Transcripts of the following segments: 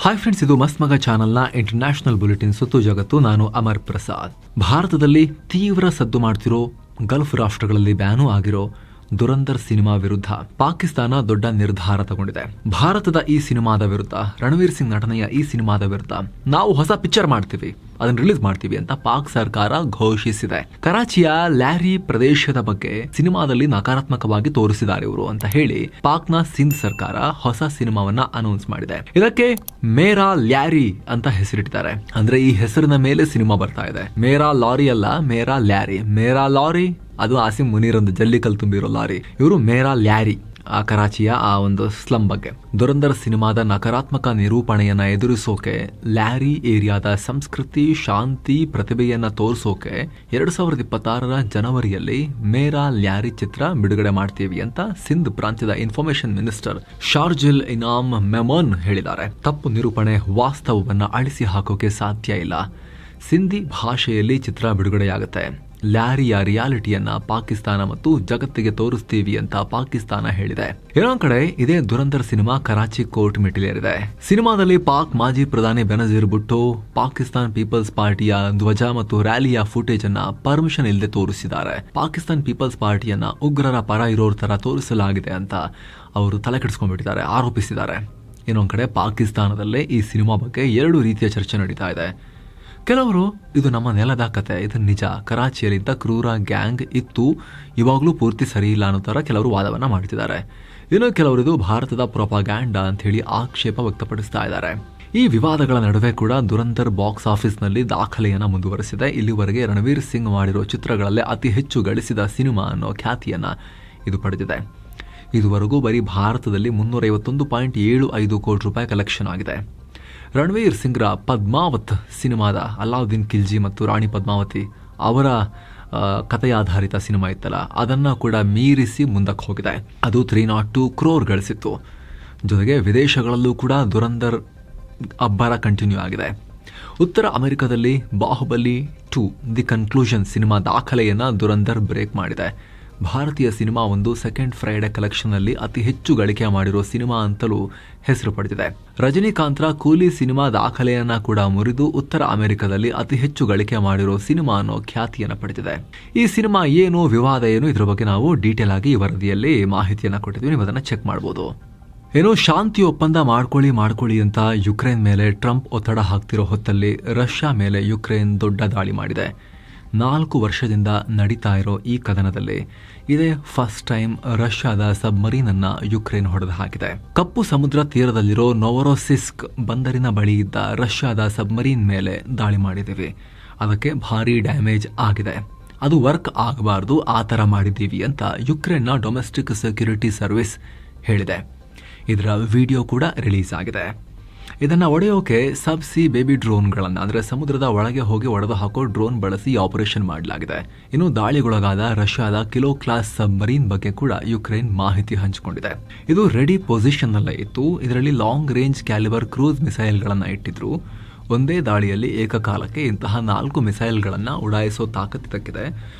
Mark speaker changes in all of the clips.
Speaker 1: Hi friends, ಇದು ಮಸ್ತ್ ಮಗ ಚಾನಲ್ನ ಇಂಟರ್ನ್ಯಾಷನಲ್ ಬುಲೆಟಿನ್ ಸುತ್ತು ಜಗತ್ತು. ನಾನು ಅಮರ್ ಪ್ರಸಾದ್. ಭಾರತದಲ್ಲಿ ತೀವ್ರ ಸದ್ದು ಮಾಡ್ತಿರೋ, ಗಲ್ಫ್ ರಾಷ್ಟ್ರಗಳಲ್ಲಿ ಬ್ಯಾನು ಆಗಿರೋ ದುರಂಧರ್ ಸಿನಿಮಾ ವಿರುದ್ಧ ಪಾಕಿಸ್ತಾನ ದೊಡ್ಡ ನಿರ್ಧಾರ ತಗೊಂಡಿದೆ. ಭಾರತದ ಈ ಸಿನಿಮಾದ ವಿರುದ್ಧ, ರಣವೀರ್ ಸಿಂಗ್ ನಟನೆಯ ಈ ಸಿನಿಮಾದ ವಿರುದ್ಧ ನಾವು ಹೊಸ ಪಿಕ್ಚರ್ ಮಾಡ್ತೀವಿ, ಅದನ್ನ ರಿಲೀಸ್ ಮಾಡ್ತೀವಿ ಅಂತ ಪಾಕ್ ಸರ್ಕಾರ ಘೋಷಿಸಿದೆ. ಕರಾಚಿಯ ಲ್ಯಾರಿ ಪ್ರದೇಶದ ಬಗ್ಗೆ ಸಿನಿಮಾದಲ್ಲಿ ನಕಾರಾತ್ಮಕವಾಗಿ ತೋರಿಸಿದ್ದಾರೆ ಇವರು ಅಂತ ಹೇಳಿ ಪಾಕ್ನ ಸಿಂಧ್ ಸರ್ಕಾರ ಹೊಸ ಸಿನಿಮಾವನ್ನ ಅನೌನ್ಸ್ ಮಾಡಿದೆ. ಇದಕ್ಕೆ ಮೇರಾ ಲ್ಯಾರಿ ಅಂತ ಹೆಸರಿಟ್ಟಿದ್ದಾರೆ. ಅಂದ್ರೆ ಈ ಹೆಸರಿನ ಮೇಲೆ ಸಿನಿಮಾ ಬರ್ತಾ ಇದೆ. ಮೇರಾ ಲಾರಿ ಅಲ್ಲ, ಮೇರಾ ಲ್ಯಾರಿ. ಮೇರಾ ಲಾರಿ ಅದು ಆಸಿಮ್ ಮುನೀರ್ ಒಂದು ಜಲ್ಲಿಕಲ್ ತುಂಬಿರೋ ಲಾರಿ. ಇವರು ಮೇರಾ ಲ್ಯಾರಿ, ಆ ಕರಾಚಿಯ ಆ ಒಂದು ಸ್ಲಂ ಬಗ್ಗೆ. ದುರಂಧರ್ ಸಿನಿಮಾದ ನಕಾರಾತ್ಮಕ ನಿರೂಪಣೆಯನ್ನ ಎದುರಿಸೋಕೆ, ಲ್ಯಾರಿ ಏರಿಯಾದ ಸಂಸ್ಕೃತಿ, ಶಾಂತಿ, ಪ್ರತಿಭೆಯನ್ನ ತೋರಿಸೋಕೆ 2026 ಜನವರಿಯಲ್ಲಿ ಮೇರಾ ಲ್ಯಾರಿ ಚಿತ್ರ ಬಿಡುಗಡೆ ಮಾಡ್ತೀವಿ ಅಂತ ಸಿಂಧ್ ಪ್ರಾಂತ್ಯದ ಇನ್ಫಾರ್ಮೇಶನ್ ಮಿನಿಸ್ಟರ್ ಶಾರ್ಜಿಲ್ ಇನಾಮ್ ಮೆಮನ್ ಹೇಳಿದ್ದಾರೆ. ತಪ್ಪು ನಿರೂಪಣೆ, ವಾಸ್ತವವನ್ನ ಅಳಿಸಿ ಹಾಕೋಕೆ ಸಾಧ್ಯ ಇಲ್ಲ. ಸಿಂಧಿ ಭಾಷೆಯಲ್ಲಿ ಚಿತ್ರ ಬಿಡುಗಡೆಯಾಗುತ್ತೆ. ಲ್ಯಾರಿಯ ರಿಯಾಲಿಟಿಯನ್ನ ಪಾಕಿಸ್ತಾನ ಮತ್ತು ಜಗತ್ತಿಗೆ ತೋರಿಸ್ತೀವಿ ಅಂತ ಪಾಕಿಸ್ತಾನ ಹೇಳಿದೆ. ಇನ್ನೊಂದ್ ಕಡೆ ಇದೇ ದುರಂಧರ್ ಸಿನಿಮಾ ಕರಾಚಿ ಕೋರ್ಟ್ ಮೆಟ್ಟಿಲೇರಿದೆ. ಸಿನಿಮಾದಲ್ಲಿ ಪಾಕ್ ಮಾಜಿ ಪ್ರಧಾನಿ ಬೆನಜೀರ್ ಭುಟ್ಟೋ ಪಾಕಿಸ್ತಾನ್ ಪೀಪಲ್ಸ್ ಪಾರ್ಟಿಯ ಧ್ವಜ ಮತ್ತು ರ್ಯಾಲಿಯ ಫುಟೇಜ್ ಅನ್ನ ಪರ್ಮಿಷನ್ ಇಲ್ಲದೆ ತೋರಿಸಿದ್ದಾರೆ. ಪಾಕಿಸ್ತಾನ್ ಪೀಪಲ್ಸ್ ಪಾರ್ಟಿಯನ್ನ ಉಗ್ರರ ಪರ ಇರೋರ್ ತರ ತೋರಿಸಲಾಗಿದೆ ಅಂತ ಅವರು ತಲೆ ಕೆಡಿಸ್ಕೊಂಡ್ಬಿಟ್ಟಿದ್ದಾರೆ, ಆರೋಪಿಸಿದ್ದಾರೆ. ಇನ್ನೊಂದ್ ಕಡೆ ಪಾಕಿಸ್ತಾನದಲ್ಲೇ ಈ ಸಿನಿಮಾ ಬಗ್ಗೆ 2 ರೀತಿಯ ಚರ್ಚೆ ನಡೀತಾ ಇದೆ. ಕೆಲವರು ಇದು ನಮ್ಮ ನೆಲದ ಕತೆ, ಇದು ನಿಜ, ಕರಾಚಿಯಲ್ಲಿದ್ದ ಕ್ರೂರ ಗ್ಯಾಂಗ್ ಇತ್ತು, ಇವಾಗಲೂ ಪೂರ್ತಿ ಸರಿ ಇಲ್ಲ ಅನ್ನೋ ಥರ ಕೆಲವರು ವಾದವನ್ನ ಮಾಡ್ತಿದ್ದಾರೆ. ಇನ್ನು ಕೆಲವರು ಇದು ಭಾರತದ ಪ್ರೊಪಗ್ಯಾಂಡಾ ಅಂತ ಹೇಳಿ ಆಕ್ಷೇಪ ವ್ಯಕ್ತಪಡಿಸ್ತಾ ಇದ್ದಾರೆ. ಈ ವಿವಾದಗಳ ನಡುವೆ ಕೂಡ ದುರಂಧರ್ ಬಾಕ್ಸ್ ಆಫೀಸ್ನಲ್ಲಿ ದಾಖಲೆಯನ್ನ ಮುಂದುವರೆಸಿದೆ. ಇಲ್ಲಿವರೆಗೆ ರಣವೀರ್ ಸಿಂಗ್ ಮಾಡಿರೋ ಚಿತ್ರಗಳಲ್ಲೇ ಅತಿ ಹೆಚ್ಚು ಗಳಿಸಿದ ಸಿನಿಮಾ ಅನ್ನೋ ಖ್ಯಾತಿಯನ್ನ ಇದು ಪಡೆದಿದೆ. ಇದುವರೆಗೂ ಬರೀ ಭಾರತದಲ್ಲಿ 351.75 ಕೋಟಿ ರೂಪಾಯಿ ಕಲೆಕ್ಷನ್ ಆಗಿದೆ. ರಣವೀರ್ ಸಿಂಗ್ರ ಪದ್ಮಾವತ್ ಸಿನಿಮಾದ ಅಲಾವುದ್ದೀನ್ ಖಿಲ್ಜಿ ಮತ್ತು ರಾಣಿ ಪದ್ಮಾವತಿ ಅವರ ಕಥೆಯಾಧಾರಿತ ಸಿನಿಮಾ ಇತ್ತಲ್ಲ, ಅದನ್ನ ಕೂಡ ಮೀರಿಸಿ ಮುಂದಕ್ಕೆ ಹೋಗಿದೆ. ಅದು 302 ಕ್ರೋರ್ ಗಳಿಸಿತ್ತು. ಜೊತೆಗೆ ವಿದೇಶಗಳಲ್ಲೂ ಕೂಡ ದುರಂಧರ್ ಅಬ್ಬರ ಕಂಟಿನ್ಯೂ ಆಗಿದೆ. ಉತ್ತರ ಅಮೆರಿಕದಲ್ಲಿ ಬಾಹುಬಲಿ 2 ದಿ ಕನ್ಕ್ಲೂಷನ್ ಸಿನಿಮಾ ದಾಖಲೆಯನ್ನ ದುರಂಧರ್ ಬ್ರೇಕ್ ಮಾಡಿದೆ. ಭಾರತೀಯ ಸಿನಿಮಾ ಒಂದು ಸೆಕೆಂಡ್ ಫ್ರೈಡೆ ಕಲೆಕ್ಷನ್ ನಲ್ಲಿ ಅತಿ ಹೆಚ್ಚು ಗಳಿಕೆ ಮಾಡಿರೋ ಸಿನಿಮಾ ಅಂತಲೂ ಹೆಸರು ಪಡೆದಿದೆ. ರಜನಿಕಾಂತ್ರ ಕೂಲಿ ಸಿನಿಮಾ ದಾಖಲೆಯನ್ನ ಕೂಡ ಮುರಿದು ಉತ್ತರ ಅಮೆರಿಕದಲ್ಲಿ ಅತಿ ಹೆಚ್ಚು ಗಳಿಕೆ ಮಾಡಿರೋ ಸಿನಿಮಾ ಅನ್ನೋ ಖ್ಯಾತಿಯನ್ನ ಪಡೆದಿದೆ. ಈ ಸಿನಿಮಾ ಏನು, ವಿವಾದ ಏನು, ಇದ್ರ ಬಗ್ಗೆ ನಾವು ಡೀಟೇಲ್ ಆಗಿ ಈ ವರದಿಯಲ್ಲಿ ಮಾಹಿತಿಯನ್ನ ಕೊಟ್ಟಿದ್ವಿ, ನೀವು ಅದನ್ನ ಚೆಕ್ ಮಾಡಬಹುದು. ಏನೋ ಶಾಂತಿ ಒಪ್ಪಂದ ಮಾಡ್ಕೊಳ್ಳಿ ಅಂತ ಯುಕ್ರೇನ್ ಮೇಲೆ ಟ್ರಂಪ್ ಒತ್ತಡ ಹಾಕ್ತಿರೋ ಹೊತ್ತಲ್ಲಿ ರಷ್ಯಾ ಮೇಲೆ ಯುಕ್ರೇನ್ ದೊಡ್ಡ ದಾಳಿ ಮಾಡಿದೆ. 4 ವರ್ಷದಿಂದ ನಡೀತಾ ಇರೋ ಈ ಕದನದಲ್ಲಿ ಇದೇ ಫಸ್ಟ್ ಟೈಮ್ ರಷ್ಯಾದ ಸಬ್ಮರೀನ್ ಅನ್ನ ಯುಕ್ರೇನ್ ಹೊಡೆದು ಹಾಕಿದೆ. ಕಪ್ಪು ಸಮುದ್ರ ತೀರದಲ್ಲಿರೋ ನೋವೊರೋಸಿಸ್ಕ್ ಬಂದರಿನ ಬಳಿ ಇದ್ದ ರಷ್ಯಾದ ಸಬ್ಮರೀನ್ ಮೇಲೆ ದಾಳಿ ಮಾಡಿದ್ದೀವಿ, ಅದಕ್ಕೆ ಭಾರಿ ಡ್ಯಾಮೇಜ್ ಆಗಿದೆ, ಅದು ವರ್ಕ್ ಆಗಬಾರ್ದು, ಆ ಥರ ಮಾಡಿದ್ದೀವಿ ಅಂತ ಯುಕ್ರೇನ್ನ ಡೊಮೆಸ್ಟಿಕ್ ಸೆಕ್ಯೂರಿಟಿ ಸರ್ವಿಸ್ ಹೇಳಿದೆ. ಇದರ ವಿಡಿಯೋ ಕೂಡ ರಿಲೀಸ್ ಆಗಿದೆ. ಇದನ್ನ ಒಡೆಯೋಕೆ ಸಬ್ಸಿ ಬೇಬಿ ಡ್ರೋನ್ಗಳನ್ನ, ಅಂದ್ರೆ ಸಮುದ್ರದ ಒಳಗೆ ಹೋಗಿ ಒಡೆದು ಹಾಕೋ ಡ್ರೋನ್ ಬಳಸಿ ಆಪರೇಷನ್ ಮಾಡಲಾಗಿದೆ. ಇನ್ನು ದಾಳಿಗೊಳಗಾದ ರಷ್ಯಾದ ಕಿಲೋ ಕ್ಲಾಸ್ ಸಬ್ಮರೀನ್ ಬಗ್ಗೆ ಕೂಡ ಯುಕ್ರೇನ್ ಮಾಹಿತಿ ಹಂಚಿಕೊಂಡಿದೆ. ಇದು ರೆಡಿ ಪೊಸಿಷನ್ ನಲ್ಲೇ ಇತ್ತು. ಇದರಲ್ಲಿ ಲಾಂಗ್ ರೇಂಜ್ ಕ್ಯಾಲಿಬರ್ ಕ್ರೂಸ್ ಮಿಸೈಲ್ಗಳನ್ನ ಇಟ್ಟಿದ್ರು. ಒಂದೇ ದಾಳಿಯಲ್ಲಿ ಏಕಕಾಲಕ್ಕೆ ಇಂತಹ 4 ಮಿಸೈಲ್ಗಳನ್ನ ಉಡಾಯಿಸೋ ತಾಕತ್ತು ಇದಕ್ಕಿದೆ.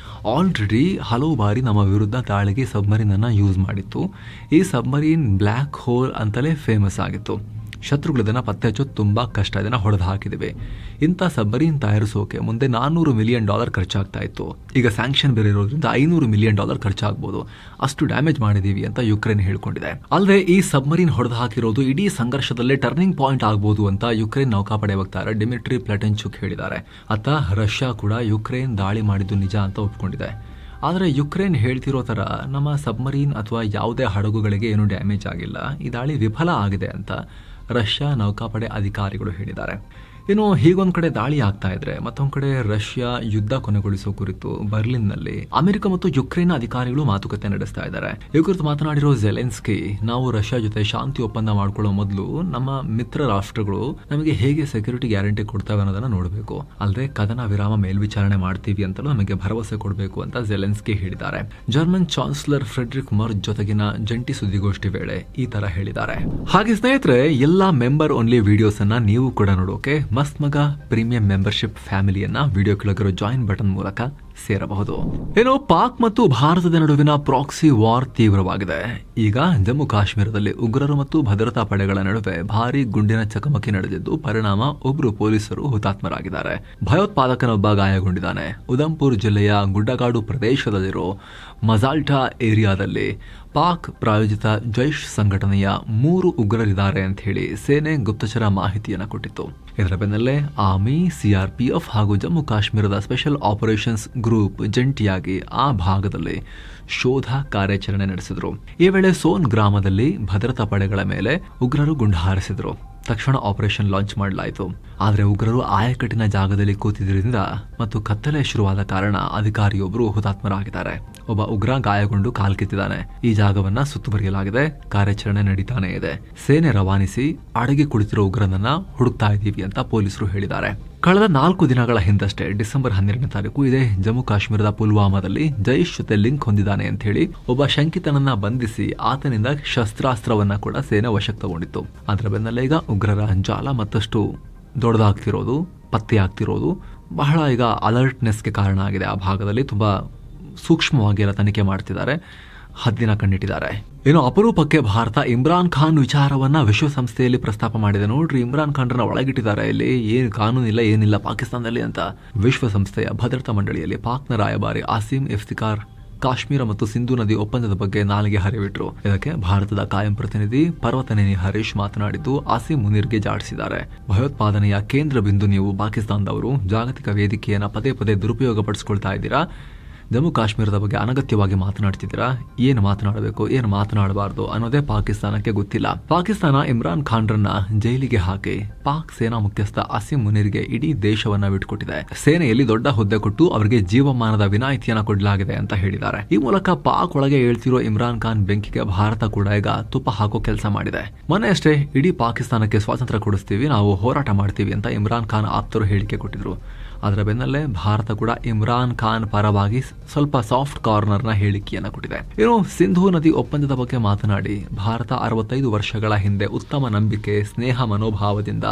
Speaker 1: ಆಲ್ರೆಡಿ ಹಲವು ಬಾರಿ ನಮ್ಮ ವಿರುದ್ಧ ದಾಳಿಗೆ ಸಬ್ಮರೀನ್ ಅನ್ನ ಯೂಸ್ ಮಾಡಿತ್ತು. ಈ ಸಬ್ಮರೀನ್ ಬ್ಲ್ಯಾಕ್ ಹೋಲ್ ಅಂತಲೇ ಫೇಮಸ್ ಆಗಿತ್ತು. ಶತ್ರುಗಳು ಇದನ್ನು ಪತ್ತೆ ಹಚ್ಚೋದು ತುಂಬ ಕಷ್ಟ, ಇದನ್ನು ಹೊಡೆದು ಹಾಕಿದ್ದೇವೆ. ಇಂಥ ಸಬ್ಮರೀನ್ ತಯಾರಿಸೋಕೆ ಮುಂದೆ $400 ಮಿಲಿಯನ್ ಖರ್ಚಾಗ್ತಾ ಇತ್ತು. ಈಗ ಸ್ಯಾಂಕ್ಷನ್ ಬೇರೆ ಇರೋದ್ರಿಂದ $500 ಮಿಲಿಯನ್ ಖರ್ಚಾಗ್ಬೋದು. ಅಷ್ಟು ಡ್ಯಾಮೇಜ್ ಮಾಡಿದೀವಿ ಅಂತ ಯುಕ್ರೇನ್ ಹೇಳ್ಕೊಂಡಿದೆ. ಅಲ್ಲದೆ ಈ ಸಬ್ಮರೀನ್ ಹೊಡೆದು ಹಾಕಿರೋದು ಇಡೀ ಸಂಘರ್ಷದಲ್ಲೇ ಟರ್ನಿಂಗ್ ಪಾಯಿಂಟ್ ಆಗ್ಬೋದು ಅಂತ ಯುಕ್ರೇನ್ ನೌಕಾಪಡೆ ವಕ್ತಾರ ಡಿಮಿಟ್ರಿ ಪ್ಲಾಟೆನ್ಚುಕ್ ಹೇಳಿದ್ದಾರೆ. ಅತ್ತ ರಷ್ಯಾ ಕೂಡ ಯುಕ್ರೇನ್ ದಾಳಿ ಮಾಡಿದ್ದು ನಿಜ ಅಂತ ಒಪ್ಕೊಂಡಿದೆ. ಆದರೆ ಯುಕ್ರೇನ್ ಹೇಳ್ತಿರೋ ಥರ ನಮ್ಮ ಸಬ್ಮರೀನ್ ಅಥವಾ ಯಾವುದೇ ಹಡಗುಗಳಿಗೆ ಏನೂ ಡ್ಯಾಮೇಜ್ ಆಗಿಲ್ಲ, ಈ ದಾಳಿ ವಿಫಲ ಆಗಿದೆ ಅಂತ ರಷ್ಯಾ ನೌಕಾಪಡೆ ಅಧಿಕಾರಿಗಳು ಹೇಳಿದ್ದಾರೆ. ಇನ್ನು ಹೀಗೊಂದ್ ಕಡೆ ದಾಳಿ ಆಗ್ತಾ ಇದ್ರೆ ಮತ್ತೊಂದ್ ಕಡೆ ರಷ್ಯಾ ಯುದ್ಧ ಕೊನೆಗೊಳಿಸೋ ಕುರಿತು ಬರ್ಲಿನ್ನಲ್ಲಿ ಅಮೆರಿಕ ಮತ್ತು ಯುಕ್ರೇನ್ ಅಧಿಕಾರಿಗಳು ಮಾತುಕತೆ ನಡೆಸ್ತಾ ಇದ್ದಾರೆ. ಈ ಕುರಿತು ಮಾತನಾಡಿರೋ ಜೆಲೆನ್ಸ್ಕಿ, ನಾವು ರಷ್ಯಾ ಜೊತೆ ಶಾಂತಿ ಒಪ್ಪಂದ ಮಾಡ್ಕೊಳ್ಳೋ ಮೊದಲು ನಮ್ಮ ಮಿತ್ರ ರಾಷ್ಟ್ರಗಳು ನಮಗೆ ಹೇಗೆ ಸೆಕ್ಯೂರಿಟಿ ಗ್ಯಾರಂಟಿ ಕೊಡ್ತವೆ ಅನ್ನೋದನ್ನ ನೋಡಬೇಕು, ಅಲ್ಲದೆ ಕದನ ವಿರಾಮ ಮೇಲ್ವಿಚಾರಣೆ ಮಾಡ್ತೀವಿ ಅಂತಲೂ ನಮಗೆ ಭರವಸೆ ಕೊಡಬೇಕು ಅಂತ ಜೆಲೆನ್ಸ್ಕಿ ಹೇಳಿದ್ದಾರೆ. ಜರ್ಮನ್ ಚಾನ್ಸಲರ್ ಫ್ರೆಡ್ರಿಕ್ ಮರ್ಜ್ ಜೊತೆಗಿನ ಜಂಟಿ ಸುದ್ದಿಗೋಷ್ಠಿ ವೇಳೆ ಈ ತರ ಹೇಳಿದ್ದಾರೆ. ಹಾಗೆ ಸ್ನೇಹಿತರೆ, ಎಲ್ಲಾ ಮೆಂಬರ್ ಓನ್ಲಿ ವಿಡಿಯೋಸ್ ಅನ್ನ ನೀವು ಕೂಡ ನೋಡೋಕೆ ಮಸ್ತ್ ಮಗ ಪ್ರೀಮಿಯಂ ಮೆಂಬರ್ಶಿಪ್ ಫ್ಯಾಮಿಲಿಯನ್ನ ವಿಡಿಯೋ ಕೆಳಗಿರೋ ಜಾಯಿನ್ ಬಟನ್ ಮೂಲಕ ಸೇರಬಹುದು. ಏನೋ ಪಾಕ್ ಮತ್ತು ಭಾರತದ ನಡುವಿನ ಪ್ರಾಕ್ಸಿ ವಾರ್ ತೀವ್ರವಾಗಿದೆ. ಈಗ ಜಮ್ಮು ಕಾಶ್ಮೀರದಲ್ಲಿ ಉಗ್ರರು ಮತ್ತು ಭದ್ರತಾ ಪಡೆಗಳ ನಡುವೆ ಭಾರೀ ಗುಂಡಿನ ಚಕಮಕಿ ನಡೆದಿದ್ದು ಪರಿಣಾಮ ಒಬ್ಬರು ಪೊಲೀಸರು ಹುತಾತ್ಮರಾಗಿದ್ದಾರೆ. ಭಯೋತ್ಪಾದಕನೊಬ್ಬ ಗಾಯಗೊಂಡಿದ್ದಾನೆ. ಉಧಂಪುರ್ ಜಿಲ್ಲೆಯ ಗುಡ್ಡಗಾಡು ಪ್ರದೇಶದಲ್ಲಿರೋ ಮಜಾಲ್ಟಾ ಏರಿಯಾದಲ್ಲಿ ಪಾಕ್ ಪ್ರಾಯೋಜಿತ ಜೈಷ್ ಸಂಘಟನೆಯ 3 ಉಗ್ರರಿದ್ದಾರೆ ಅಂತ ಹೇಳಿ ಸೇನೆ ಗುಪ್ತಚರ ಮಾಹಿತಿಯನ್ನು ಕೊಟ್ಟಿತ್ತು. ಇದರ ಬೆನ್ನಲ್ಲೇ ಆರ್ಮಿ, ಸಿಆರ್ಪಿಎಫ್ ಹಾಗೂ ಜಮ್ಮು ಕಾಶ್ಮೀರದ ಸ್ಪೆಷಲ್ ಆಪರೇಷನ್ಸ್ ಗ್ರೂಪ್ ಜಂಟಿಯಾಗಿ ಆ ಭಾಗದಲ್ಲಿ ಶೋಧ ಕಾರ್ಯಾಚರಣೆ ನಡೆಸಿದ್ರು. ಈ ವೇಳೆ ಸೋನ್ ಗ್ರಾಮದಲ್ಲಿ ಭದ್ರತಾ ಪಡೆಗಳ ಮೇಲೆ ಉಗ್ರರು ಗುಂಡು ಹಾರಿಸಿದ್ರು. ತಕ್ಷಣ ಆಪರೇಷನ್ ಲಾಂಚ್ ಮಾಡಲಾಯಿತು. ಆದರೆ ಉಗ್ರರು ಆಯಕಟ್ಟಿನ ಜಾಗದಲ್ಲಿ ಕೂತಿದ್ದರಿಂದ ಮತ್ತು ಕತ್ತಲೆ ಶುರುವಾದ ಕಾರಣ ಅಧಿಕಾರಿಯೊಬ್ಬರು ಹುತಾತ್ಮರಾಗಿದ್ದಾರೆ. ಒಬ್ಬ ಉಗ್ರ ಗಾಯಗೊಂಡು ಕಾಲ್ಕಿತ್ತಿದ್ದಾನೆ. ಈ ಜಾಗವನ್ನ ಸುತ್ತುವರಿಯಲಾಗಿದೆ. ಕಾರ್ಯಾಚರಣೆ ನಡೀತಾನೆ ಇದೆ. ಸೇನೆ ರವಾನಿಸಿ ಅಡಗಿ ಕುಳಿತಿರೋ ಉಗ್ರನನ್ನ ಹುಡುಕ್ತಾ ಇದ್ದೀವಿ ಅಂತ ಪೊಲೀಸರು ಹೇಳಿದ್ದಾರೆ. ಕಳೆದ 4 ದಿನಗಳ ಹಿಂದಷ್ಟೇ ಡಿಸೆಂಬರ್ 12ನೇ ತಾರೀಕು ಇದೇ ಜಮ್ಮು ಕಾಶ್ಮೀರದ ಪುಲ್ವಾಮಾದಲ್ಲಿ ಜೈಷ್ ಜೊತೆ ಲಿಂಕ್ ಹೊಂದಿದ್ದಾನೆ ಅಂತ ಹೇಳಿ ಒಬ್ಬ ಶಂಕಿತನನ್ನ ಬಂಧಿಸಿ ಆತನಿಂದ ಶಸ್ತ್ರಾಸ್ತ್ರವನ್ನ ಕೂಡ ಸೇನೆ ವಶಕ್ಕೆ ತಗೊಂಡಿತ್ತು. ಅದರ ಬೆನ್ನಲ್ಲೇ ಈಗ ಉಗ್ರರ ಜಾಲ ಮತ್ತಷ್ಟು ದೊಡ್ಡದಾಗ್ತಿರೋದು, ಪತ್ತೆಯಾಗ್ತಿರೋದು ಬಹಳ ಈಗ ಅಲರ್ಟ್ನೆಸ್ಗೆ ಕಾರಣ ಆಗಿದೆ. ಆ ಭಾಗದಲ್ಲಿ ತುಂಬಾ ಸೂಕ್ಷ್ಮವಾಗಿ ಎಲ್ಲ ತನಿಖೆ ಮಾಡ್ತಿದ್ದಾರೆ, ಹದ್ದಿನ ಕಣ್ಣಿಟ್ಟಿದ್ದಾರೆ. ಇನ್ನು ಅಪರೂಪಕ್ಕೆ ಭಾರತ ಇಮ್ರಾನ್ ಖಾನ್ ವಿಚಾರವನ್ನ ವಿಶ್ವಸಂಸ್ಥೆಯಲ್ಲಿ ಪ್ರಸ್ತಾಪ ಮಾಡಿದೆ. ನೋಡ್ರಿ, ಇಮ್ರಾನ್ ಖಾನ್ರನ್ನ ಒಳಗಿಟ್ಟಿದ್ದಾರೆ, ಇಲ್ಲಿ ಏನು ಕಾನೂನಿಲ್ಲ ಏನಿಲ್ಲ ಪಾಕಿಸ್ತಾನದಲ್ಲಿ ಅಂತ. ವಿಶ್ವಸಂಸ್ಥೆಯ ಭದ್ರತಾ ಮಂಡಳಿಯಲ್ಲಿ ಪಾಕ್ನ ರಾಯಭಾರಿ ಆಸಿಮ್ ಇಫ್ತಿಕಾರ್ ಕಾಶ್ಮೀರ ಮತ್ತು ಸಿಂಧು ನದಿ ಒಪ್ಪಂದದ ಬಗ್ಗೆ ನಾಲಿಗೆ ಹರಿಬಿಟ್ರು. ಇದಕ್ಕೆ ಭಾರತದ ಕಾಯಂ ಪ್ರತಿನಿಧಿ ಪರ್ವತನೇನಿ ಹರೀಶ್ ಮಾತನಾಡಿದ್ದು ಆಸಿಮ್ ಮುನೀರ್ಗೆ ಜಾಡಿಸಿದ್ದಾರೆ. ಭಯೋತ್ಪಾದನೆಯ ಕೇಂದ್ರ ಬಿಂದು ನೀವು ಪಾಕಿಸ್ತಾನದವರು. ಜಾಗತಿಕ ವೇದಿಕೆಯನ್ನ ಪದೇ ಪದೇ ದುರುಪಯೋಗ ಪಡಿಸ್ಕೊಳ್ತಾ ಇದ್ದೀರಾ. ಜಮ್ಮು ಕಾಶ್ಮೀರದ ಬಗ್ಗೆ ಅನಗತ್ಯವಾಗಿ ಮಾತನಾಡ್ತಿದ್ದೀರಾ. ಏನು ಮಾತನಾಡಬೇಕು, ಏನು ಮಾತನಾಡಬಾರದು ಅನ್ನೋದೇ ಪಾಕಿಸ್ತಾನಕ್ಕೆ ಗೊತ್ತಿಲ್ಲ. ಪಾಕಿಸ್ತಾನ ಇಮ್ರಾನ್ ಖಾನ್ರನ್ನ ಜೈಲಿಗೆ ಹಾಕಿ ಪಾಕ್ ಸೇನಾ ಮುಖ್ಯಸ್ಥ ಆಸಿಮ್ ಮುನೀರ್ಗೆ ಇಡೀ ದೇಶವನ್ನ ಬಿಟ್ಟುಕೊಟ್ಟಿದೆ. ಸೇನೆಯಲ್ಲಿ ದೊಡ್ಡ ಹುದ್ದೆ ಕೊಟ್ಟು ಅವರಿಗೆ ಜೀವಮಾನದ ವಿನಾಯಿತಿಯನ್ನ ಕೊಡಲಾಗಿದೆ ಅಂತ ಹೇಳಿದ್ದಾರೆ. ಈ ಮೂಲಕ ಪಾಕ್ ಒಳಗೆ ಹೇಳ್ತಿರೋ ಇಮ್ರಾನ್ ಖಾನ್ ಬೆಂಕಿಗೆ ಭಾರತ ಕೂಡ ಈಗ ತುಪ್ಪ ಹಾಕೋ ಕೆಲಸ ಮಾಡಿದೆ. ಮೊನ್ನೆ ಅಷ್ಟೇ ಇಡೀ ಪಾಕಿಸ್ತಾನಕ್ಕೆ ಸ್ವಾತಂತ್ರ್ಯ ಕೊಡಿಸ್ತೀವಿ, ನಾವು ಹೋರಾಟ ಮಾಡ್ತೀವಿ ಅಂತ ಇಮ್ರಾನ್ ಖಾನ್ ಆಪ್ತರು ಹೇಳಿಕೆ ಕೊಟ್ಟಿದ್ರು. ಅದರ ಬೆನ್ನಲ್ಲೇ ಭಾರತ ಕೂಡ ಇಮ್ರಾನ್ ಖಾನ್ ಪರವಾಗಿ ಸ್ವಲ್ಪ ಸಾಫ್ಟ್ ಕಾರ್ನರ್ನ ಹೇಳಿಕೆಯನ್ನು ಕೊಟ್ಟಿದೆ. ಇನ್ನು ಸಿಂಧೂ ನದಿ ಒಪ್ಪಂದದ ಬಗ್ಗೆ ಮಾತನಾಡಿ ಭಾರತ 65 ವರ್ಷಗಳ ಹಿಂದೆ ಉತ್ತಮ ನಂಬಿಕೆ, ಸ್ನೇಹ ಮನೋಭಾವದಿಂದ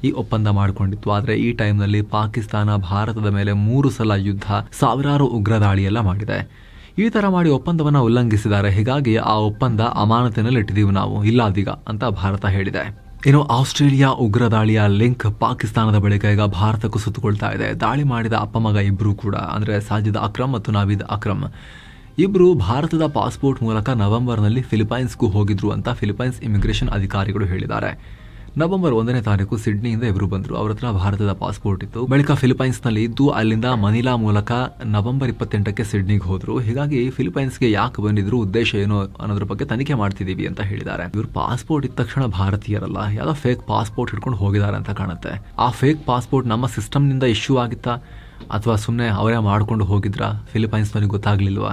Speaker 1: ಈ ಒಪ್ಪಂದ ಮಾಡಿಕೊಂಡಿತ್ತು. ಆದರೆ ಈ ಟೈಮ್ನಲ್ಲಿ ಪಾಕಿಸ್ತಾನ ಭಾರತದ ಮೇಲೆ 3 ಸಲ ಯುದ್ಧ, ಸಾವಿರಾರು ಉಗ್ರ ದಾಳಿಯೆಲ್ಲ ಮಾಡಿದೆ. ಈ ತರ ಮಾಡಿ ಒಪ್ಪಂದವನ್ನ ಉಲ್ಲಂಘಿಸಿದ್ದಾರೆ. ಹೀಗಾಗಿ ಆ ಒಪ್ಪಂದ ಅಮಾನತಿನಲ್ಲಿ ಇಟ್ಟಿದ್ದೀವಿ ನಾವು, ಇಲ್ಲಾದೀಗ ಅಂತ ಭಾರತ ಹೇಳಿದೆ. ಇನ್ನು ಆಸ್ಟ್ರೇಲಿಯಾ ಉಗ್ರ ದಾಳಿಯ ಲಿಂಕ್ ಪಾಕಿಸ್ತಾನದ ಬಳಿಕ ಈಗ ಭಾರತಕ್ಕೂ ಸುತ್ತುಕೊಳ್ತಾ ಇದೆ. ದಾಳಿ ಮಾಡಿದ ಅಪ್ಪ ಮಗ ಇಬ್ರು ಕೂಡ, ಅಂದ್ರೆ ಸಾಜಿದ್ ಅಕ್ರಮ್ ಮತ್ತು ನಾವೀದ್ ಅಕ್ರಮ್ ಇಬ್ರು ಭಾರತದ ಪಾಸ್ಪೋರ್ಟ್ ಮೂಲಕ ನವೆಂಬರ್ನಲ್ಲಿ ಫಿಲಿಪೈನ್ಸ್ಗೂ ಹೋಗಿದ್ರು ಅಂತ ಫಿಲಿಪೈನ್ಸ್ ಇಮಿಗ್ರೇಷನ್ ಅಧಿಕಾರಿಗಳು ಹೇಳಿದ್ದಾರೆ. ನವೆಂಬರ್ 1ನೇ ತಾರೀಕು ಸಿಡ್ನಿಯಿಂದ ಇವರು ಬಂದರು. ಅವ್ರ ಹತ್ರ ಭಾರತದ ಪಾಸ್ಪೋರ್ಟ್ ಇತ್ತು. ಬಳಿಕ ಫಿಲಿಪೈನ್ಸ್ನಲ್ಲಿ ಇದ್ದು ಅಲ್ಲಿಂದ ಮನಿಲಾ ಮೂಲಕ ನವೆಂಬರ್ 28ಕ್ಕೆ ಸಿಡ್ನಿಗೆ ಹೋದ್ರು. ಹೀಗಾಗಿ ಫಿಲಿಪೈನ್ಸ್ಗೆ ಯಾಕೆ ಬಂದಿದ್ರು, ಉದ್ದೇಶ ಏನು ಅನ್ನೋದ್ರ ಬಗ್ಗೆ ತನಿಖೆ ಮಾಡ್ತಿದೀವಿ ಅಂತ ಹೇಳಿದ್ದಾರೆ. ಇವರು ಪಾಸ್ಪೋರ್ಟ್ ಇದ್ದ ತಕ್ಷಣ ಭಾರತೀಯರಲ್ಲ, ಯಾವ್ದೋ ಫೇಕ್ ಪಾಸ್ಪೋರ್ಟ್ ಹಿಡ್ಕೊಂಡು ಹೋಗಿದ್ದಾರೆ ಅಂತ ಕಾಣುತ್ತೆ. ಆ ಫೇಕ್ ಪಾಸ್ಪೋರ್ಟ್ ನಮ್ಮ ಸಿಸ್ಟಮ್ನಿಂದ ಇಶ್ಯೂ ಆಗಿತ್ತಾ ಅಥವಾ ಸುಮ್ಮನೆ ಅವರೇ ಮಾಡ್ಕೊಂಡು ಹೋಗಿದ್ರಾ, ಫಿಲಿಪೈನ್ಸ್ನವರಿಗೆ ಗೊತ್ತಾಗ್ಲಿಲ್ವಾ?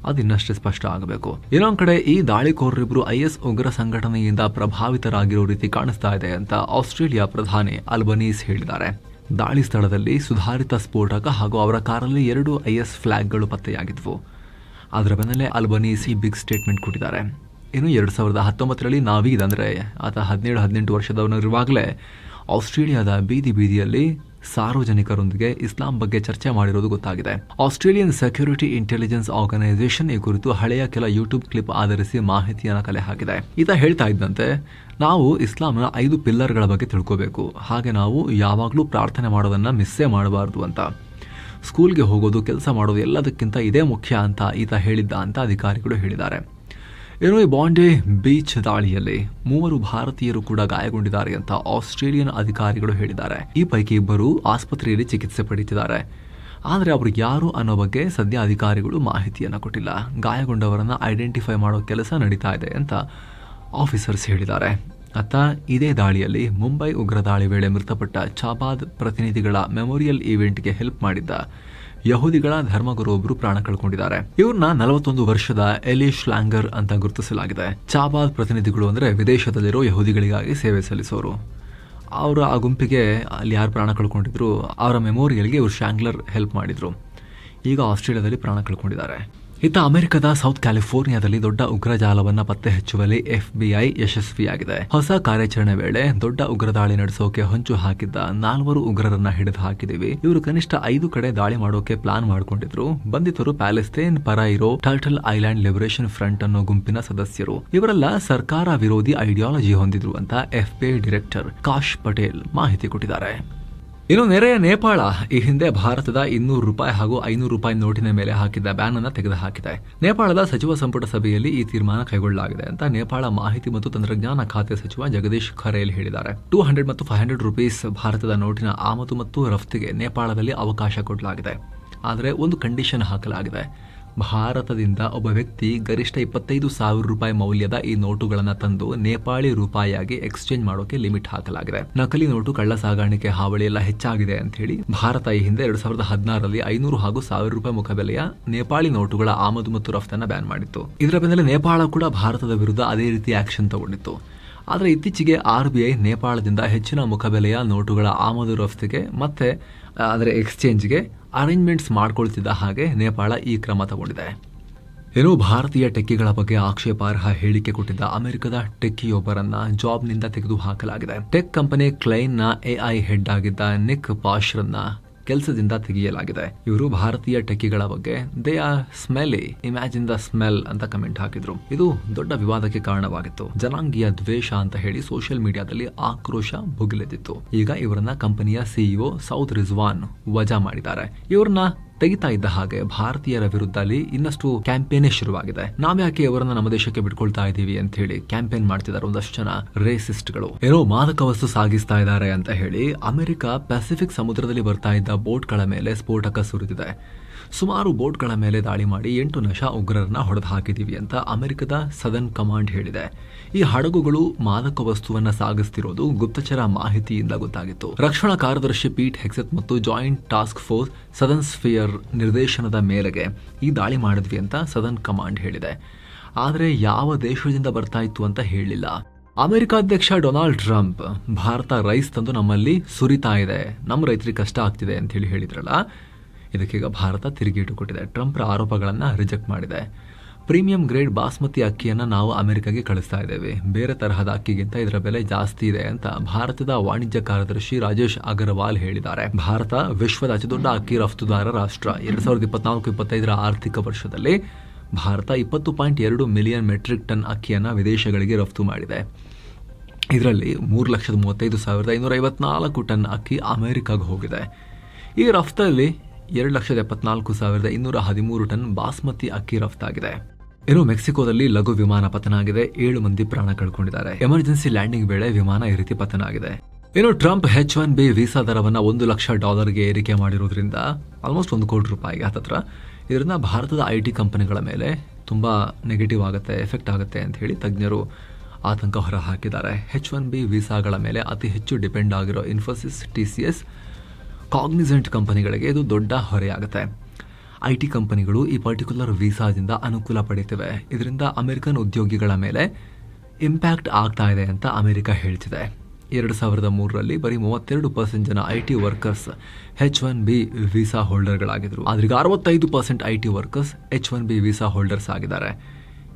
Speaker 1: ಅದು ಇನ್ನಷ್ಟೇ ಸ್ಪಷ್ಟ ಆಗಬೇಕು. ಇನ್ನೊಂದ್ ಕಡೆ ಈ ದಾಳಿಕೋರರಿಬ್ರು IS ಉಗ್ರ ಸಂಘಟನೆಯಿಂದ ಪ್ರಭಾವಿತರಾಗಿರೋ ರೀತಿ ಕಾಣಿಸ್ತಾ ಇದೆ ಅಂತ ಆಸ್ಟ್ರೇಲಿಯಾ ಪ್ರಧಾನಿ ಅಲ್ಬನೀಸ್ ಹೇಳಿದ್ದಾರೆ. ದಾಳಿ ಸ್ಥಳದಲ್ಲಿ ಸುಧಾರಿತ ಸ್ಫೋಟಕ ಹಾಗೂ ಅವರ ಕಾರಲ್ಲಿ 2 IS ಫ್ಲಾಗ್ಗಳು ಪತ್ತೆಯಾಗಿದ್ವು. ಅದರ ಬೆನ್ನಲ್ಲೇ ಅಲ್ಬನೀಸ್ ಈ ಬಿಗ್ ಸ್ಟೇಟ್ಮೆಂಟ್ ಕೊಟ್ಟಿದ್ದಾರೆ. ಇನ್ನು 2019ರಲ್ಲಿ ನಾವೀದ್ ಅಂದ್ರೆ ಆತ 17-18 ವರ್ಷದವನಿರುವಾಗಲೇ ಆಸ್ಟ್ರೇಲಿಯಾದ ಬೀದಿಯಲ್ಲಿ ಸಾರ್ವಜನಿಕರೊಂದಿಗೆ ಇಸ್ಲಾಂ ಬಗ್ಗೆ ಚರ್ಚೆ ಮಾಡಿರೋದು ಗೊತ್ತಾಗಿದೆ. ಆಸ್ಟ್ರೇಲಿಯನ್ ಸೆಕ್ಯೂರಿಟಿ ಇಂಟೆಲಿಜೆನ್ಸ್ ಆರ್ಗನೈಸೇಷನ್ ಈ ಕುರಿತು ಹಳೆಯ ಕೆಲ ಯೂಟ್ಯೂಬ್ ಕ್ಲಿಪ್ ಆಧರಿಸಿ ಮಾಹಿತಿಯನ್ನು ಕಲೆ ಹಾಕಿದೆ. ಈತ ಹೇಳ್ತಾ ಇದ್ದಂತೆ, ನಾವು ಇಸ್ಲಾಂನ 5 ಪಿಲ್ಲರ್ಗಳ ಬಗ್ಗೆ ತಿಳ್ಕೋಬೇಕು, ಹಾಗೆ ನಾವು ಯಾವಾಗಲೂ ಪ್ರಾರ್ಥನೆ ಮಾಡೋದನ್ನ ಮಿಸ್ಸೇ ಮಾಡಬಾರ್ದು ಅಂತ. ಸ್ಕೂಲ್ಗೆ ಹೋಗೋದು, ಕೆಲಸ ಮಾಡೋದು ಎಲ್ಲದಕ್ಕಿಂತ ಇದೇ ಮುಖ್ಯ ಅಂತ ಈತ ಹೇಳಿದ್ದ ಅಂತ ಅಧಿಕಾರಿಗಳು ಹೇಳಿದ್ದಾರೆ. ಇನ್ನು ಈ ಬಾಂಡೆ ಬೀಚ್ ದಾಳಿಯಲ್ಲಿ 3 ಭಾರತೀಯರು ಕೂಡ ಗಾಯಗೊಂಡಿದ್ದಾರೆ ಅಂತ ಆಸ್ಟ್ರೇಲಿಯನ್ ಅಧಿಕಾರಿಗಳು ಹೇಳಿದ್ದಾರೆ. ಈ ಪೈಕಿ 2 ಆಸ್ಪತ್ರೆಯಲ್ಲಿ ಚಿಕಿತ್ಸೆ ಪಡೆಯುತ್ತಿದ್ದಾರೆ. ಆದರೆ ಅವರು ಯಾರು ಅನ್ನೋ ಬಗ್ಗೆ ಸದ್ಯ ಅಧಿಕಾರಿಗಳು ಮಾಹಿತಿಯನ್ನು ಕೊಟ್ಟಿಲ್ಲ. ಗಾಯಗೊಂಡವರನ್ನ ಐಡೆಂಟಿಫೈ ಮಾಡೋ ಕೆಲಸ ನಡೀತಾ ಇದೆ ಅಂತ ಆಫೀಸರ್ಸ್ ಹೇಳಿದ್ದಾರೆ. ಅತ್ತ ಇದೇ ದಾಳಿಯಲ್ಲಿ ಮುಂಬೈ ಉಗ್ರ ದಾಳಿ ವೇಳೆ ಮೃತಪಟ್ಟ ಚಾಬಾದ್ ಪ್ರತಿನಿಧಿಗಳ ಮೆಮೋರಿಯಲ್ ಈವೆಂಟ್ಗೆ ಹೆಲ್ಪ್ ಮಾಡಿದ್ದ ಯಹೂದಿಗಳ ಧರ್ಮಗುರು ಒಬ್ಬರು ಪ್ರಾಣ ಕಳ್ಕೊಂಡಿದ್ದಾರೆ. ಇವ್ರನ್ನ 41 ವರ್ಷದ ಎಲಿ ಶ್ಲಾಂಗರ್ ಅಂತ ಗುರುತಿಸಲಾಗಿದೆ. ಚಾಬಾದ್ ಪ್ರತಿನಿಧಿಗಳು ಅಂದ್ರೆ ವಿದೇಶದಲ್ಲಿರೋ ಯಹೂದಿಗಳಿಗಾಗಿ ಸೇವೆ ಸಲ್ಲಿಸೋರು. ಅವರ ಆ ಗುಂಪಿಗೆ ಅಲ್ಲಿ ಯಾರು ಪ್ರಾಣ ಕಳ್ಕೊಂಡಿದ್ರು ಅವರ ಮೆಮೋರಿಯಲ್ಗೆ ಇವರು ಶ್ಲಾಂಗ್ಲರ್ ಹೆಲ್ಪ್ ಮಾಡಿದ್ರು. ಈಗ ಆಸ್ಟ್ರೇಲಿಯಾದಲ್ಲಿ ಪ್ರಾಣ ಕಳ್ಕೊಂಡಿದ್ದಾರೆ. ಇತ್ತ ಅಮೆರಿಕದ ಸೌತ್ ಕ್ಯಾಲಿಫೋರ್ನಿಯಾದಲ್ಲಿ ದೊಡ್ಡ ಉಗ್ರ ಜಾಲವನ್ನ ಪತ್ತೆ ಹಚ್ಚುವಲ್ಲಿ FBI ಯಶಸ್ವಿಯಾಗಿದೆ. ಹೊಸ ಕಾರ್ಯಾಚರಣೆ ವೇಳೆ ದೊಡ್ಡ ಉಗ್ರ ದಾಳಿ ನಡೆಸೋಕೆ ಹೊಂಚು ಹಾಕಿದ್ದ 4 ಉಗ್ರರನ್ನ ಹಿಡಿದು ಹಾಕಿದೀವಿ. ಇವರು ಕನಿಷ್ಠ 5 ಕಡೆ ದಾಳಿ ಮಾಡೋಕೆ ಪ್ಲಾನ್ ಮಾಡ್ಕೊಂಡಿದ್ರು. ಬಂಧಿತರು ಪ್ಯಾಲೆಸ್ತೇನ್ ಪರ ಇರೋ ಟರ್ಟಲ್ ಐಲ್ಯಾಂಡ್ ಲಿಬರೇಷನ್ ಫ್ರಂಟ್ ಅನ್ನೋ ಗುಂಪಿನ ಸದಸ್ಯರು. ಇವರೆಲ್ಲ ಸರ್ಕಾರ ವಿರೋಧಿ ಐಡಿಯಾಲಜಿ ಹೊಂದಿದ್ರು ಅಂತ FBI ಡೈರೆಕ್ಟರ್ ಕಾಶ್ ಪಟೇಲ್ ಮಾಹಿತಿ ಕೊಟ್ಟಿದ್ದಾರೆ. ಇನ್ನು ನೆರೆಯ ನೇಪಾಳ ಈ ಹಿಂದೆ ಭಾರತದ $200 ಹಾಗೂ $500 ನೋಟಿನ ಮೇಲೆ ಹಾಕಿದ್ದ ಬ್ಯಾನ್ ಅನ್ನು ತೆಗೆದುಹಾಕಿದೆ. ನೇಪಾಳದ ಸಚಿವ ಸಂಪುಟ ಸಭೆಯಲ್ಲಿ ಈ ತೀರ್ಮಾನ ಕೈಗೊಳ್ಳಲಾಗಿದೆ ಅಂತ ನೇಪಾಳ ಮಾಹಿತಿ ಮತ್ತು ತಂತ್ರಜ್ಞಾನ ಖಾತೆ ಸಚಿವ ಜಗದೀಶ್ ಖರೇಲ್ ಹೇಳಿದ್ದಾರೆ. $200 ಮತ್ತು $500 ಭಾರತದ ನೋಟಿನ ಆಮದು ಮತ್ತು ರಫ್ತಿಗೆ ನೇಪಾಳದಲ್ಲಿ ಅವಕಾಶ ಕೊಡಲಾಗಿದೆ. ಆದರೆ ಒಂದು ಕಂಡೀಷನ್ ಹಾಕಲಾಗಿದೆ. ಭಾರತದಿಂದ ಒಬ್ಬ ವ್ಯಕ್ತಿ ಗರಿಷ್ಠ $25,000 ಮೌಲ್ಯದ ಈ ನೋಟುಗಳನ್ನು ತಂದು ನೇಪಾಳಿ ರೂಪಾಯಿಯಾಗಿ ಎಕ್ಸ್ಚೇಂಜ್ ಮಾಡೋಕೆ ಲಿಮಿಟ್ ಹಾಕಲಾಗಿದೆ. ನಕಲಿ ನೋಟು ಕಳ್ಳ ಸಾಗಾಣಿಕೆ ಹಾವಳಿ ಎಲ್ಲ ಹೆಚ್ಚಾಗಿದೆ ಅಂತ ಹೇಳಿ ಭಾರತ ಈ ಹಿಂದೆ 2016ರಲ್ಲಿ $500 ಹಾಗೂ $1,000 ಮುಖಬೆಲೆಯ ನೇಪಾಳಿ ನೋಟುಗಳ ಆಮದು ಮತ್ತು ರಫ್ತನ್ನ ಬ್ಯಾನ್ ಮಾಡಿತ್ತು. ಇದರ ಬೆನ್ನಲ್ಲೇ ನೇಪಾಳ ಕೂಡ ಭಾರತದ ವಿರುದ್ಧ ಅದೇ ರೀತಿ ಆಕ್ಷನ್ ತಗೊಂಡಿತ್ತು. ಆದರೆ ಇತ್ತೀಚೆಗೆ RBI ನೇಪಾಳದಿಂದ ಹೆಚ್ಚಿನ ಮುಖಬೆಲೆಯ ನೋಟುಗಳ ಆಮದು ರಫ್ತಿಗೆ ಮತ್ತೆ ಅದರ ಎಕ್ಸ್ಚೇಂಜ್ಗೆ ಅರೇಂಜ್ಮೆಂಟ್ಸ್ ಮಾಡ್ಕೊಳ್ತಿದ್ದ ಹಾಗೆ ನೇಪಾಳ ಈ ಕ್ರಮ ತಗೊಂಡಿದೆ. ಏನೋ ಭಾರತೀಯ ಟೆಕ್ಕಿಗಳ ಬಗ್ಗೆ ಆಕ್ಷೇಪಾರ್ಹ ಹೇಳಿಕೆ ಕೊಟ್ಟಿದ್ದ ಅಮೆರಿಕದ ಟೆಕ್ಕಿಯೊಬ್ಬರನ್ನ ಜಾಬ್ನಿಂದ ತೆಗೆದು ಹಾಕಲಾಗಿದೆ. ಟೆಕ್ ಕಂಪನಿ ಕ್ಲೈನ್ನ AI ಹೆಡ್ ಆಗಿದ್ದ ನಿಕ್ ಪಾಶ್ರನ್ನ ಕೆಲಸದಿಂದ ತೆಗೆಯಲಾಗಿದೆ. ಇವರು ಭಾರತೀಯ ಟೆಕ್ಕಿಗಳ ಬಗ್ಗೆ they are smelly, imagine the smell ಅಂತ ಕಮೆಂಟ್ ಹಾಕಿದ್ರು. ಇದು ದೊಡ್ಡ ವಿವಾದಕ್ಕೆ ಕಾರಣವಾಗಿತ್ತು. ಜನಾಂಗೀಯ ದ್ವೇಷ ಅಂತ ಹೇಳಿ ಸೋಷಿಯಲ್ ಮೀಡಿಯಾದಲ್ಲಿ ಆಕ್ರೋಶ ಭುಗಿಲೆದ್ದಿತ್ತು. ಈಗ ಇವರನ್ನ ಕಂಪನಿಯ CEO ಸೌದ್ ರಿಜ್ವಾನ್ ವಜಾ ಮಾಡಿದ್ದಾರೆ. ಇವರನ್ನ ತೆಗಿತಾ ಇದ್ದ ಹಾಗೆ ಭಾರತೀಯರ ವಿರುದ್ಧ ಅಲ್ಲಿ ಇನ್ನಷ್ಟು ಕ್ಯಾಂಪೇನೇ ಶುರುವಾಗಿದೆ. ನಾವ್ಯಾಕೆ ಇವರನ್ನ ನಮ್ಮ ದೇಶಕ್ಕೆ ಬಿಟ್ಕೊಳ್ತಾ ಇದೀವಿ ಅಂತ ಹೇಳಿ ಕ್ಯಾಂಪೇನ್ ಮಾಡ್ತಿದ್ದಾರೆ ಒಂದಷ್ಟು ಜನ ರೇಸಿಸ್ಟ್ಗಳು. ಏನೋ ಮಾದಕ ವಸ್ತು ಸಾಗಿಸ್ತಾ ಇದ್ದಾರೆ ಅಂತ ಹೇಳಿ ಅಮೆರಿಕ ಪೆಸಿಫಿಕ್ ಸಮುದ್ರದಲ್ಲಿ ಬರ್ತಾ ಇದ್ದ ಬೋಟ್ಗಳ ಮೇಲೆ ಸ್ಫೋಟಕ ಸುರಿದಿದೆ. ಸುಮಾರು ಬೋಟ್ಗಳ ಮೇಲೆ ದಾಳಿ ಮಾಡಿ 8 ನಶಾ ಉಗ್ರರನ್ನ ಹೊಡೆದು ಹಾಕಿದೀವಿ ಅಂತ ಅಮೆರಿಕದ ಸದರ್ನ್ ಕಮಾಂಡ್ ಹೇಳಿದೆ. ಈ ಹಡಗುಗಳು ಮಾದಕ ವಸ್ತುವನ್ನ ಸಾಗಿಸ್ತಿರೋದು ಗುಪ್ತಚರ ಮಾಹಿತಿಯಿಂದ ಗೊತ್ತಾಗಿತ್ತು. ರಕ್ಷಣಾ ಕಾರ್ಯದರ್ಶಿ ಪೀಟ್ ಹೆಕ್ಸೆತ್ ಮತ್ತು joint task force southern sphere ನಿರ್ದೇಶನದ ಮೇರೆಗೆ ಈ ದಾಳಿ ಮಾಡಿದ್ವಿ ಅಂತ ಸದರ್ನ್ ಕಮಾಂಡ್ ಹೇಳಿದೆ. ಆದರೆ ಯಾವ ದೇಶದಿಂದ ಬರ್ತಾ ಇತ್ತು ಅಂತ ಹೇಳಿಲ್ಲ. ಅಮೆರಿಕ ಅಧ್ಯಕ್ಷ ಡೊನಾಲ್ಡ್ ಟ್ರಂಪ್ ಭಾರತ ರೈಸ್ ತಂದು ನಮ್ಮಲ್ಲಿ ಸುರಿತಾ ಇದೆ, ನಮ್ಮ ರೈತರಿಗೆ ಕಷ್ಟ ಆಗ್ತಿದೆ ಅಂತ ಹೇಳಿದ್ರಲ್ಲ, ಇದಕ್ಕೀಗ ಭಾರತ ತಿರುಗೇಟು ಕೊಟ್ಟಿದೆ. ಟ್ರಂಪ್ರ ಆರೋಪಗಳನ್ನು ರಿಜೆಕ್ಟ್ ಮಾಡಿದೆ. ಪ್ರೀಮಿಯಂ ಗ್ರೇಡ್ ಬಾಸ್ಮತಿ ಅಕ್ಕಿಯನ್ನು ನಾವು ಅಮೆರಿಕಾಗೆ ಕಳಿಸ್ತಾ ಇದ್ದೇವೆ. ಬೇರೆ ತರಹದ ಅಕ್ಕಿಗಿಂತ ಇದರ ಬೆಲೆ ಜಾಸ್ತಿ ಇದೆ ಅಂತ ಭಾರತದ ವಾಣಿಜ್ಯ ಕಾರ್ಯದರ್ಶಿ ರಾಜೇಶ್ ಅಗರ್ವಾಲ್ ಹೇಳಿದ್ದಾರೆ. ಭಾರತ ವಿಶ್ವದ ಅತಿದೊಡ್ಡ ಅಕ್ಕಿ ರಫ್ತುದಾರ ರಾಷ್ಟ್ರ. 2024-25 ಆರ್ಥಿಕ ವರ್ಷದಲ್ಲಿ ಭಾರತ 20.2 ಮಿಲಿಯನ್ ಮೆಟ್ರಿಕ್ ಟನ್ ಅಕ್ಕಿಯನ್ನು ವಿದೇಶಗಳಿಗೆ ರಫ್ತು ಮಾಡಿದೆ. ಇದರಲ್ಲಿ 3,35,554 ಟನ್ ಅಕ್ಕಿ ಅಮೆರಿಕಾಗೆ ಹೋಗಿದೆ. ಈ ರಫ್ತಲ್ಲಿ 2,74,213 ಟನ್ ಬಾಸ್ಮತಿ ಅಕ್ಕಿ ರಫ್ತಾಗಿದೆ. ಇನ್ನು ಮೆಕ್ಸಿಕೋದಲ್ಲಿ ಲಘು ವಿಮಾನ ಪತನ ಆಗಿದೆ. 7 ಮಂದಿ ಪ್ರಾಣ ಕಳ್ಕೊಂಡಿದ್ದಾರೆ. ಎಮರ್ಜೆನ್ಸಿ ಲ್ಯಾಂಡಿಂಗ್ ವೇಳೆ ವಿಮಾನ ಈ ರೀತಿ ಪತನ ಆಗಿದೆ. ಇನ್ನು ಟ್ರಂಪ್ H1B ವೀಸಾ ದರವನ್ನು $1 ಲಕ್ಷ ಏರಿಕೆ ಮಾಡಿರೋದ್ರಿಂದ ಆಲ್ಮೋಸ್ಟ್ $1 ಕೋಟಿ ಹತ್ತತ್ರ. ಇದರಿಂದ ಭಾರತದ IT ಕಂಪನಿಗಳ ಮೇಲೆ ತುಂಬಾ ನೆಗೆಟಿವ್ ಆಗುತ್ತೆ, ಎಫೆಕ್ಟ್ ಆಗುತ್ತೆ ಅಂತ ಹೇಳಿ ತಜ್ಞರು ಆತಂಕ ಹೊರ ಹಾಕಿದ್ದಾರೆ. H1B ವೀಸಾಗಳ ಮೇಲೆ ಅತಿ ಹೆಚ್ಚು ಡಿಪೆಂಡ್ ಆಗಿರೋ ಇನ್ಫೋಸಿಸ್, TCS, ಕಾಗ್ನಿಸೆಂಟ್ ಕಂಪನಿಗಳಿಗೆ ಇದು ದೊಡ್ಡ ಹೊರೆಯಾಗುತ್ತೆ. IT ಕಂಪನಿಗಳು ಈ ಪರ್ಟಿಕ್ಯುಲರ್ ವೀಸಾದಿಂದ ಅನುಕೂಲ ಪಡೆಯುತ್ತವೆ. ಇದರಿಂದ ಅಮೆರಿಕನ್ ಉದ್ಯೋಗಿಗಳ ಮೇಲೆ ಇಂಪ್ಯಾಕ್ಟ್ ಆಗ್ತಾ ಇದೆ ಅಂತ ಅಮೆರಿಕ ಹೇಳ್ತಿದೆ. 2003ರಲ್ಲಿ ಬರೀ 32% ಜನ IT ವರ್ಕರ್ಸ್ H1B ವೀಸಾ ಹೋಲ್ಡರ್ಗಳಾಗಿದ್ರು. ಆದ್ರೀಗ 65% IT workers H1B visa holders ಆಗಿದ್ದಾರೆ.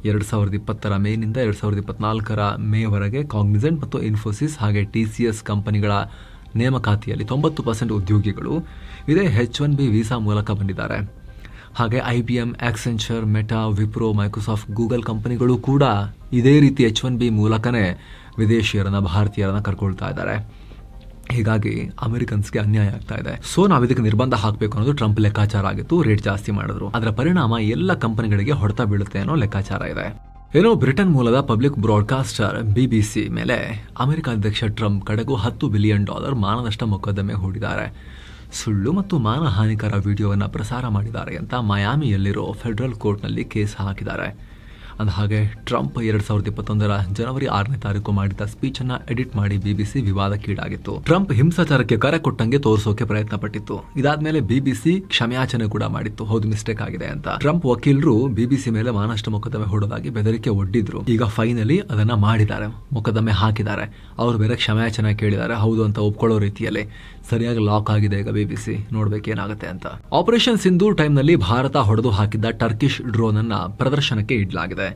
Speaker 1: 2020ರ ಮೇನಿಂದ 2024ರ ಮೇವರೆಗೆ ಕಾಗ್ನಿಸೆಂಟ್ ಮತ್ತು ಇನ್ಫೋಸಿಸ್ ಹಾಗೆ TCS ಕಂಪನಿಗಳ ನೇಮಕಾತಿಯಲ್ಲಿ 90% ಉದ್ಯೋಗಿಗಳು ಇದೇ H1B ವೀಸಾ ಮೂಲಕ ಬಂದಿದ್ದಾರೆ. ಹಾಗೆ IBM, Accenture, meta, Wipro, Microsoft, Google ಕಂಪನಿಗಳು ಕೂಡ ಇದೇ ರೀತಿ H1B ಮೂಲಕನೇ ವಿದೇಶಿಯರನ್ನ, ಭಾರತೀಯರನ್ನ ಕರ್ಕೊಳ್ತಾ ಇದ್ದಾರೆ. ಹೀಗಾಗಿ ಅಮೆರಿಕನ್ಸ್ಗೆ ಅನ್ಯಾಯ ಆಗ್ತಾ ಇದೆ. ಸೊ ನಾವು ಇದಕ್ಕೆ ನಿರ್ಬಂಧ ಹಾಕಬೇಕು ಅನ್ನೋದು ಟ್ರಂಪ್ ಲೆಕ್ಕಾಚಾರ ಆಗಿತ್ತು. ರೇಟ್ ಜಾಸ್ತಿ ಮಾಡಿದ್ರು. ಅದರ ಪರಿಣಾಮ ಎಲ್ಲ ಕಂಪನಿಗಳಿಗೆ ಹೊಡೆತ ಬೀಳುತ್ತೆ ಅನ್ನೋ ಲೆಕ್ಕಾಚಾರ ಇದೆ. ಏನೋ ಬ್ರಿಟನ್ ಮೂಲದ ಪಬ್ಲಿಕ್ ಬ್ರಾಡ್ಕಾಸ್ಟರ್ BBC ಮೇಲೆ ಅಮೆರಿಕ ಅಧ್ಯಕ್ಷ ಟ್ರಂಪ್ ಕಡೆಗೂ $10 ಬಿಲಿಯನ್ ಮಾನನಷ್ಟ ಮೊಕದ್ದಮೆ ಹೂಡಿದ್ದಾರೆ. ಸುಳ್ಳು ಮತ್ತು ಮಾನಹಾನಿಕರ ವಿಡಿಯೋವನ್ನು ಪ್ರಸಾರ ಮಾಡಿದ್ದಾರೆ ಅಂತ ಮಯಾಮಿಯಲ್ಲಿರೋ ಫೆಡರಲ್ ಕೋರ್ಟ್ನಲ್ಲಿ ಕೇಸ್ ಹಾಕಿದ್ದಾರೆ. ಅಂದಹಾಗೆ ಟ್ರಂಪ್ 2021ರ ಜನವರಿ 6ನೇ ತಾರೀಕು ಮಾಡಿದ ಸ್ಪೀಚ್ ಅನ್ನ ಎಡಿಟ್ ಮಾಡಿ BBC ವಿವಾದಕ್ಕೀಡಾಗಿತ್ತು. ಟ್ರಂಪ್ ಹಿಂಸಾಚಾರಕ್ಕೆ ಕರೆ ಕೊಟ್ಟಂಗೆ ತೋರಿಸೋಕೆ ಪ್ರಯತ್ನ ಪಟ್ಟಿತ್ತು. ಇದಾದ್ಮೇಲೆ BBC ಕ್ಷಮೆಯಾಚನೆ ಕೂಡ ಮಾಡಿತ್ತು, ಹೌದು ಮಿಸ್ಟೇಕ್ ಆಗಿದೆ ಅಂತ. ಟ್ರಂಪ್ ವಕೀಲರು BBC ಮೇಲೆ ಮಾನನಷ್ಟ ಮೊಕದ್ದಮೆ ಹೂಡೋದಾಗಿ ಬೆದರಿಕೆ ಒಡ್ಡಿದ್ರು. ಈಗ ಫೈನಲಿ ಅದನ್ನ ಮಾಡಿದ್ದಾರೆ, ಮೊಕದ್ದಮೆ ಹಾಕಿದ್ದಾರೆ. ಅವರು ಬೇರೆ ಕ್ಷಮೆಯಾಚನೆ ಕೇಳಿದ್ದಾರೆ, ಹೌದು ಅಂತ ಒಪ್ಕೊಳ್ಳೋ ರೀತಿಯಲ್ಲಿ. ಸರಿಯಾಗಿ ಲಾಕ್ ಆಗಿದೆ ಈಗ BBC, ನೋಡ್ಬೇಕೇನಾಗುತ್ತೆ ಅಂತ. ಆಪರೇಷನ್ ಸಿಂಧೂರ್ ಟೈಮ್ನಲ್ಲಿ ಭಾರತ ಹೊಡೆದು ಹಾಕಿದ್ದ ಟರ್ಕಿಶ್ ಡ್ರೋನ್ ಅನ್ನ ಪ್ರದರ್ಶನಕ್ಕೆ ಇಡಲಾಗಿದೆ.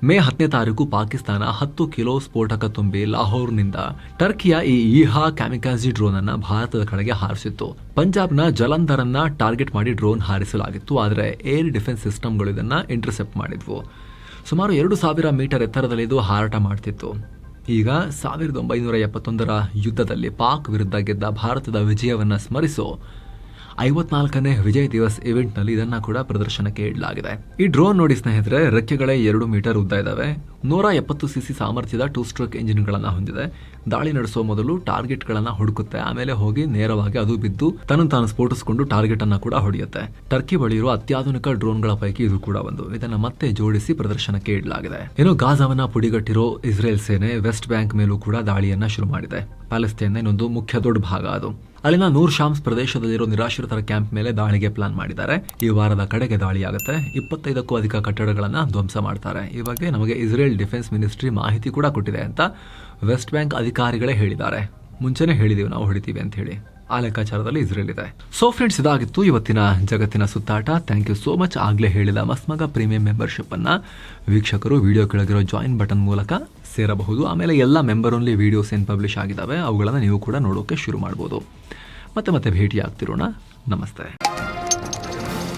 Speaker 1: ಮೇ 10ನೇ ತಾರೀಕು ಪಾಕಿಸ್ತಾನ 10 ಕಿಲೋ ಸ್ಫೋಟಕ ತುಂಬಿ ಲಾಹೋರ್ನಿಂದ ಟರ್ಕಿಯ ಈ ಈಹಾ ಕ್ಯಾಮಿಕಾಜಿ ಡ್ರೋನ್ ಅನ್ನ ಭಾರತದ ಕಡೆಗೆ ಹಾರಿಸಿತ್ತು. ಪಂಜಾಬ್ನ ಜಲಂಧರನ್ನ ಟಾರ್ಗೆಟ್ ಮಾಡಿ ಡ್ರೋನ್ ಹಾರಿಸಲಾಗಿತ್ತು. ಆದರೆ ಏರ್ ಡಿಫೆನ್ಸ್ ಸಿಸ್ಟಮ್ಗಳು ಇದನ್ನ ಇಂಟರ್ಸೆಪ್ಟ್ ಮಾಡಿದ್ವು. ಸುಮಾರು 2000 ಮೀಟರ್ ಎತ್ತರದಲ್ಲಿ ಇದು ಹಾರಾಟ ಮಾಡ್ತಿತ್ತು. ಈಗ 1971ರ ಯುದ್ಧದಲ್ಲಿ ಪಾಕ್ ವಿರುದ್ಧ ಗೆದ್ದ ಭಾರತದ ವಿಜಯವನ್ನು ಸ್ಮರಿಸೋ 54ನೇ ವಿಜಯ್ ದಿವಸ್ ಇವೆಂಟ್ನಲ್ಲಿ ಇದನ್ನ ಕೂಡ ಪ್ರದರ್ಶನಕ್ಕೆ ಇಡಲಾಗಿದೆ. ಈ ಡ್ರೋನ್ ನೋಡಿ ಸ್ನೇಹಿತರೆ, ರೆಕ್ಕೆಗಳೇ 2 ಮೀಟರ್ ಉದ್ದ ಇದ್ದಾವೆ. 170 cc ಸಾಮರ್ಥ್ಯದ 2 ಸ್ಟ್ರೋಕ್ ಇಂಜಿನ್ಗಳನ್ನು ಹೊಂದಿದೆ. ದಾಳಿ ನಡೆಸುವ ಮೊದಲು ಟಾರ್ಗೆಟ್ಗಳನ್ನು ಹುಡುಕುತ್ತೆ, ಆಮೇಲೆ ಹೋಗಿ ನೇರವಾಗಿ ಅದು ಬಿದ್ದು ತಾನು ಸ್ಫೋಟಿಸಿಕೊಂಡು ಟಾರ್ಗೆಟ್ ಅನ್ನ ಕೂಡ ಹೊಡೆಯುತ್ತೆ. ಟರ್ಕಿ ಬಳಿ ಇರುವ ಅತ್ಯಾಧುನಿಕ ಡ್ರೋನ್ಗಳ ಪೈಕಿ ಇದು ಕೂಡ ಒಂದು. ಇದನ್ನ ಮತ್ತೆ ಜೋಡಿಸಿ ಪ್ರದರ್ಶನಕ್ಕೆ ಇಡಲಾಗಿದೆ. ಇನ್ನು ಗಾಜಾವನ್ನ ಪುಡಿಗಟ್ಟಿರೋ ಇಸ್ರೇಲ್ ಸೇನೆ ವೆಸ್ಟ್ ಬ್ಯಾಂಕ್ ಮೇಲೂ ಕೂಡ ದಾಳಿಯನ್ನ ಶುರು ಮಾಡಿದೆ. ಪ್ಯಾಲೆಸ್ತೇನ್ನ ಇನ್ನೊಂದು ಮುಖ್ಯ ದೊಡ್ಡ ಭಾಗ ಅದು. ಅಲ್ಲಿನ ನೂರ್ ಶಾಮ್ಸ್ ಪ್ರದೇಶದಲ್ಲಿರೋ ನಿರಾಶ್ರಿತರ ಕ್ಯಾಂಪ್ ಮೇಲೆ ದಾಳಿಗೆ ಪ್ಲಾನ್ ಮಾಡಿದ್ದಾರೆ. ಈ ವಾರದ ಕಡೆಗೆ ದಾಳಿಯಾಗುತ್ತೆ. 25ಕ್ಕೂ ಅಧಿಕ ಕಟ್ಟಡಗಳನ್ನ ಧ್ವಂಸ ಮಾಡ್ತಾರೆ. ಈ ಬಗ್ಗೆ ನಮಗೆ ಇಸ್ರೇಲ್ ಡಿಫೆನ್ಸ್ ಮಿನಿಸ್ಟ್ರಿ ಮಾಹಿತಿ ಕೂಡ ಕೊಟ್ಟಿದೆ ಅಂತ ವೆಸ್ಟ್ ಬ್ಯಾಂಕ್ ಅಧಿಕಾರಿಗಳೇ ಹೇಳಿದ್ದಾರೆ. ಮುಂಚೆನೆ ಹೇಳಿದೀವಿ ನಾವು ಹೊಡಿತೀವಿ ಅಂತ ಹೇಳಿ. ಆ ಲೆಕ್ಕಾಚಾರದಲ್ಲಿ ಇಸ್ರೇಲ್ ಇದೆ. ಸೊ ಫ್ರೆಂಡ್ಸ್, ಇದಾಗಿತ್ತು ಇವತ್ತಿನ ಜಗತ್ತಿನ ಸುತ್ತಾಟ. Thank you so much. ಆಗ್ಲೇ ಹೇಳಿದ ಮಸ್ಮಗ ಪ್ರೀಮಿಯಂ ಮೆಂಬರ್ಶಿಪ್ ಅನ್ನ ವೀಕ್ಷಕರು ವಿಡಿಯೋ ಕೆಳಗಿರೋ ಜಾಯಿನ್ ಬಟನ್ ಮೂಲಕ ಸೇರಬಹುದು. ಆಮೇಲೆ ಎಲ್ಲ ಮೆಂಬರ್ ಓನ್ಲಿ ವಿಡಿಯೋಸ್ ಏನು ಪಬ್ಲಿಷ್ ಆಗಿದ್ದಾವೆ ಅವುಗಳನ್ನು ನೀವು ಕೂಡ ನೋಡೋಕೆ ಶುರು ಮಾಡ್ಬೋದು. ಮತ್ತೆ ಭೇಟಿ ಆಗ್ತಿರೋಣ. ನಮಸ್ತೆ.